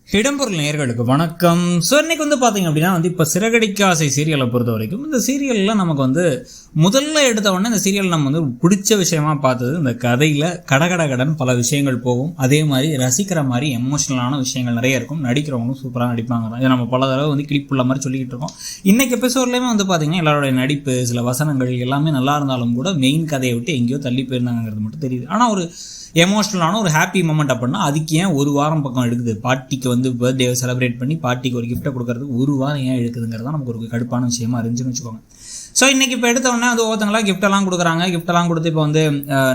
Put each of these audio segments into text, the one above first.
இடம்பொருள் நேயர்களுக்கு வணக்கம். ஸோ இன்னைக்கு பார்த்தீங்க அப்படின்னா இப்போ சிறகடிக்க ஆசை சீரியலை பொறுத்த வரைக்கும் இந்த சீரியலில் நமக்கு முதல்ல எடுத்த உடனே இந்த சீரியல் நம்ம பிடிச்ச விஷயமா பார்த்தது இந்த கதையில் கடகடகடன் பல விஷயங்கள் போகும். அதே மாதிரி ரசிக்கிற மாதிரி எமோஷனலான விஷயங்கள் நிறைய இருக்கும். நடிக்கிறவங்களும் சூப்பராக நடிப்பாங்க. இதை நம்ம பல தடவை கிளிப்புள்ள மாதிரி சொல்லிக்கிட்டு இருக்கோம். இன்னைக்கு எபிசோட்லேயுமே பார்த்தீங்கன்னா எல்லாரோடைய நடிப்பு, சில வசனங்கள் எல்லாமே நல்லா இருந்தாலும் கூட மெயின் கதையை விட்டு எங்கேயோ தள்ளி போயிருந்தாங்கிறது மட்டும் தெரியுது. ஆனால் ஒரு எமோஷ்னலான ஒரு ஹாப்பி மூமெண்ட் அப்படின்னா அதுக்கு ஏன் ஒரு வாரம் பக்கம் எடுக்குது? பாட்டிக்கு பர்த்டே செலிப்ரேட் பண்ணி பாட்டிக்கு ஒரு கிஃப்ட்டை கொடுக்கறதுக்கு ஒரு வாரம் ஏன் எடுக்குதுங்கிறது தான் நமக்கு ஒரு கடுப்பான விஷயமா இருந்துச்சுன்னு வச்சுக்கோங்க. ஸோ இன்றைக்கி இப்போ எடுத்த உடனே ஒவ்வொருத்தங்களாம் கிஃப்டெல்லாம் கொடுக்குறாங்க. கிஃப்டெல்லாம் கொடுத்து இப்போ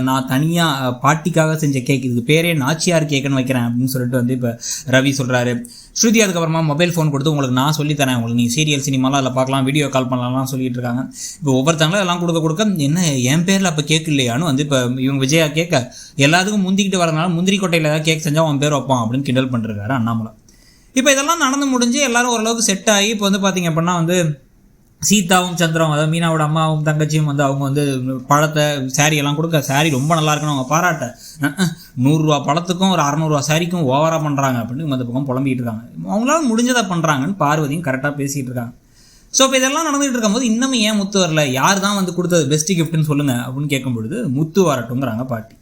நான் தனியாக பாட்டிக்காக செஞ்ச கேக், இதுக்கு பேரே நாச்சியார் கேக்குன்னு வைக்கிறேன் அப்படின்னு சொல்லிட்டு இப்போ ரவி சொல்கிறாரு. ஸ்ருதி அதுக்கப்புறமா மொபைல் ஃபோன் கொடுத்து உங்களுக்கு நான் சொல்லித்தரேன், உங்களுக்கு நீங்கள் சீரியல் சினிமாலாம் அதில் பார்க்கலாம், வீடியோ கால் பண்ணலாம்லாம் சொல்லிட்டு இருக்காங்க. இப்போ ஒவ்வொருத்தங்களும் எல்லாம் கொடுக்க என்ன என் பேரில் அப்போ கேக் இல்லையான்னு இப்போ இவங்க விஜயா கேட்க எல்லாத்துக்கும் முந்திக்கிட்டு வரதுனால முந்திரி கொட்டையில் ஏதாவது கேக் செஞ்சால் அவன் பேர் வைப்பான் அப்படின்னு கிண்டல் பண்ணிருக்காரு அண்ணாமலை. இப்போ இதெல்லாம் நடந்து முடிஞ்சு எல்லாரும் ஓரளவுக்கு செட் ஆகி இப்போ பார்த்தீங்க அப்படின்னா சீதாவும் சந்திராவும், அதாவது மீனாவோட அம்மாவும் தங்கச்சியும் அவங்க பழத்தை சாரியெல்லாம் கொடுக்க, சாரி ரொம்ப நல்லா இருக்குன்னு அவங்க பாராட்ட, 100 ரூபா பழத்துக்கும் ஒரு 600 ரூபா சாரிக்கும் ஓவராக பண்ணுறாங்க அப்படின்னு அந்த பக்கம் புலம்பிகிட்டு இருக்காங்க. அவங்களால முடிஞ்சதை பண்ணுறாங்கன்னு பார்வதியும் கரெக்டாக பேசிகிட்டு இருக்காங்க. ஸோ இப்போ இதெல்லாம் நடந்துகிட்டு இருக்கும்போது இன்னமும் ஏன் முத்து வரல, யார் தான் கொடுத்தது பெஸ்ட் கிஃப்ட்னு சொல்லுங்கள் அப்படின்னு கேட்கும்பொழுது முத்து வரட்டுங்கிறாங்க பாட்டி.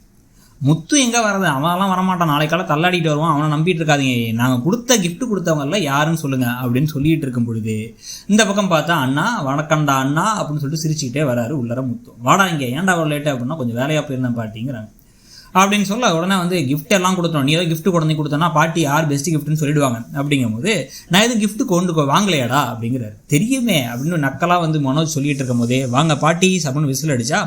முத்து எங்கே வரது, அவன்லாம் வரமாட்டான், நாளைக்கால தள்ளாடிட்டு வருவான், அவனை நம்பிட்டு இருக்காதீங்க, நாங்கள் கொடுத்த கிஃப்ட் கொடுத்தவங்கல்ல யாருன்னு சொல்லுங்கள் அப்படின்னு சொல்லிட்டு இருக்கும் பொழுது இந்த பக்கம் பார்த்தா அண்ணா வணக்கம்டா அண்ணா அப்படின்னு சொல்லிட்டு சிரிச்சுக்கிட்டே வராரு உள்ளர முத்து. வாடா இங்கே, ஏன்டா அவ்வளோ லேட்டு அப்படின்னா கொஞ்சம் வேலையாக போயிருந்தேன் பாட்டிங்கிறாங்க. அப்படின்னு சொல்ல உடனே கிஃப்ட் எல்லாம் கொடுத்தோம், நீ ஏதோ கிஃப்ட் கொண்டு கொடுத்தோன்னா பாட்டி யார் பெஸ்ட் கிஃப்ட்னு சொல்லிடுவாங்க. அப்படிங்கும்போது நான் எதுவும் கிஃப்ட் கொண்டு வாங்கலையாடா அப்படிங்கிறாரு. தெரியுமே அப்படின்னு நக்கலாக மனோஜ் சொல்லிட்டு இருக்கும் போதே வாங்க பாட்டி அப்படின்னு விசில் அடிச்சா,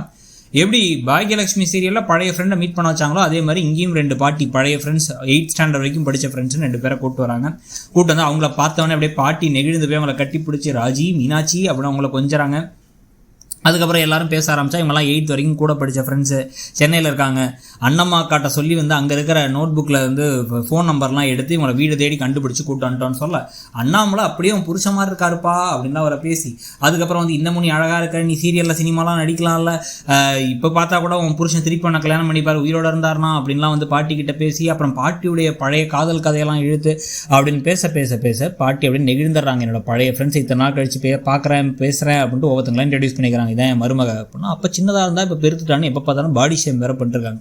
எப்படி பாக்யலட்சுமி சீரியலில் பழைய ஃப்ரெண்டை மீட் பண்ண வச்சாங்களோ அதே மாதிரி இங்கேயும் 2 பாட்டி பழைய ஃப்ரெண்ட்ஸ், 8th ஸ்டாண்டர்ட் வரைக்கும் படித்த ஃப்ரெண்ட்ஸ்னு 2 பேரை கூப்பிட்டு வராங்க. கூப்பிட்டு அவங்கள பார்த்தவொடனே அப்படியே பாட்டி நெகிழ்ந்து போய் அவங்கள கட்டி பிடிச்சி ராஜி மீனாட்சி அப்படின்னு அவங்கள கொஞ்சறாங்க. அதுக்கப்புறம் எல்லாரும் பேச ஆரம்பித்தா இவங்கெல்லாம் 8th வரைக்கும் கூட படித்த ஃப்ரெண்ட்ஸு சென்னையில் இருக்காங்க. அண்ணம்மா காட்ட சொல்லி அங்கே இருக்கிற நோட் புக்கில் ஃபோன் நம்பர்லாம் எடுத்து இவங்களை வீடு தேடி கண்டுபிடிச்சி கூப்பிட்டு வந்துட்டோன்னு சொல்ல, அண்ணாமலை அப்படியே புருஷ மாதிரி இருக்காருப்பா அப்படின்னு அவரை பேசி, அதுக்கப்புறம் இன்னமும் நீ அழகாக இருக்க, நீ சீரியலில் சினிமாலாம் நடிக்கலாம்ல, இப்போ பார்த்தா கூட உன் புருஷன் திருப்பி உன்னை கல்யாணம் பண்ணிப்பார் உயிரோட இருந்தார்னா அப்படின்லாம் பாட்டிக்கிட்ட பேசி, அப்புறம் பாட்டியுடைய பழைய காதல் கதையெல்லாம் இழுத்து அப்படின்னு பேச பேச பேச பாட்டி அப்படின்னு நெகிழ்ந்துடுறாங்க. என்னோட பழைய ஃப்ரெண்ட்ஸ் இத்தனை நாள் கழிச்சு பார்க்குறேன் பேசுகிறேன் அப்படின்ட்டு ஒவ்வொருத்தங்களாம் இன்ட்ரடியூஸ் பண்ணிக்கிறாங்க. இதான் என் மருமக அப்படின்னா, அப்போ சின்னதாக இருந்தால் இப்போ பெருத்துட்டான்னு எப்போ பார்த்தாலும் பாடி ஷேம் வேறு பண்ணிருக்காங்க.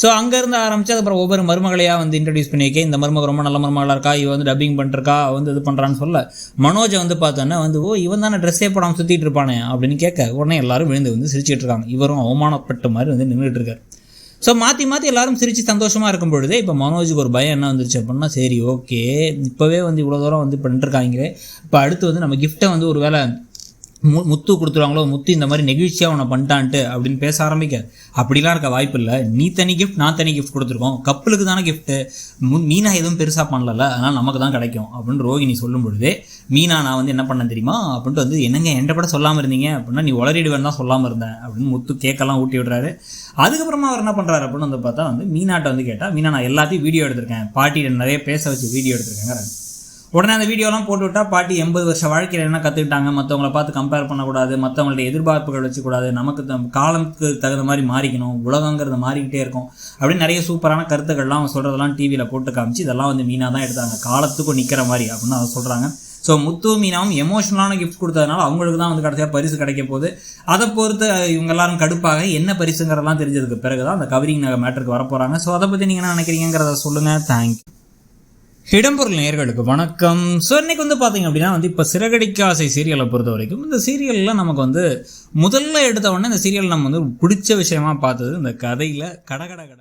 ஸோ அங்கேருந்து ஆரம்பித்து அதுக்கப்புறம் ஒவ்வொரு மருமகளையாக இன்ட்ரடியூஸ் பண்ணியிருக்கே, இந்த மருமக ரொம்ப நல்ல மருமகளாக இருக்கா, இவ டப்பிங் பண்ணிருக்கா, இது பண்ணுறான்னு சொல்ல, மனோஜை பார்த்தோன்னா ஓ இவன் தானே ட்ரெஸ்ஸே போடாமல் சுற்றிட்டு இருப்பானே அப்படின்னு கேட்க உடனே எல்லாரும் விழுந்து சிரிச்சிட்டு இருக்காங்க. இவரும் அவமானப்பட்ட மாதிரி நின்றுட்டு இருக்காரு. ஸோ மாற்றி மாற்றி எல்லாரும் சிரித்து சந்தோஷமாக இருக்கும் பொழுதே இப்போ மனோஜுக்கு ஒரு பயம் என்ன வந்துருச்சு அப்படின்னா, சரி ஓகே இப்போவே இவ்வளோ தூரம் பண்ணிருக்காங்களே, இப்போ அடுத்து நம்ம கிஃப்ட்டை ஒரு வேளை முத்து கொடுத்துருவாங்களோ, முத்து இந்த மாதிரி நெகிழ்ச்சியாக உன்னை பண்ணிட்டான்ட்டு அப்படின்னு பேச ஆரம்பிக்க, அப்படிலாம் இருக்க வாய்ப்பு இல்லை, நீ தனி கிஃப்ட் நான் தனி கிஃப்ட் கொடுத்துருக்கோம், கப்பலுக்கு தானே கிஃப்ட்டு, மீனா எதுவும் பெருசாக பண்ணல, அதனால் நமக்கு தான் கிடைக்கும் அப்படின்னு ரோகிணி சொல்லும் பொழுதே, மீனா நான் என்ன பண்ணேன் தெரியுமா அப்படின்ட்டு என்னங்க என்கிட்ட கூட சொல்லாமல் இருந்தீங்க அப்படின்னா, நீ உளறிடுவேன் தான் சொல்லாமல் இருந்தேன் அப்படின்னு முத்து கேக்கெல்லாம் ஊட்டி விடுறாரு. அதுக்கப்புறமா அவர் என்ன பண்ணுறாரு அப்படின்னு பார்த்தா மீனாட்ட கேட்டால், மீனா நான் எல்லாத்தையும் வீடியோ எடுத்திருக்கேன், பாட்டியில் நிறைய பேச வச்சு வீடியோ எடுத்திருக்கேங்க. உடனே அந்த வீடியோலாம் போட்டு விட்டால் பாட்டி 80 வருஷ வாழ்க்கையில் என்ன கற்றுக்கிட்டாங்க, மற்றவங்கள பார்த்து கம்பேர் பண்ணக்கூடாது, மற்றவங்கள்ட்ட எதிர்பார்ப்புகள் வச்சுக்கூடாது, நமக்கு காலத்துக்கு தகுந்த மாதிரி மாறிக்கணும், உலகங்கிறது மாறிக்கிட்டே இருக்கும் அப்படின்னு நிறைய சூப்பரான கருத்துக்கள்லாம் அவங்க சொல்கிறதெல்லாம் டிவியில் போட்டு காமிச்சு இதெல்லாம் மீனா தான் எடுத்தாங்க, காலத்துக்கும் நிற்கிற மாதிரி அப்படின்னு அதை சொல்கிறாங்க. ஸோ முத்து மீனாவும் எமோஷனலான கிஃப்ட் கொடுத்ததுனால அவங்களுக்கு தான் கடைசியாக பரிசு கிடைக்க போகுது. அதை பொறுத்து இவங்க எல்லாரும் கடுப்பாக என்ன பரிசுங்கிறதெல்லாம் தெரிஞ்சதுக்கு பிறகு தான் அந்த கவரிங் மேட்டருக்கு வரப்போகிறாங்க. ஸோ அதை பற்றி நீங்கள் என்ன நினைக்கிறீங்கிறத சொல்லுங்கள். தேங்க்யூ. இடம்பொருள் நேயர்களுக்கு வணக்கம். ஸோ இன்னைக்கு பார்த்தீங்க அப்படின்னா இப்போ சிறகடிக்க ஆசை சீரியலை பொறுத்த வரைக்கும் இந்த சீரியலில் நமக்கு முதல்ல எடுத்த உடனே இந்த சீரியல் நம்ம பிடிச்ச விஷயமா பார்த்தது இந்த கதையில் கடகடகட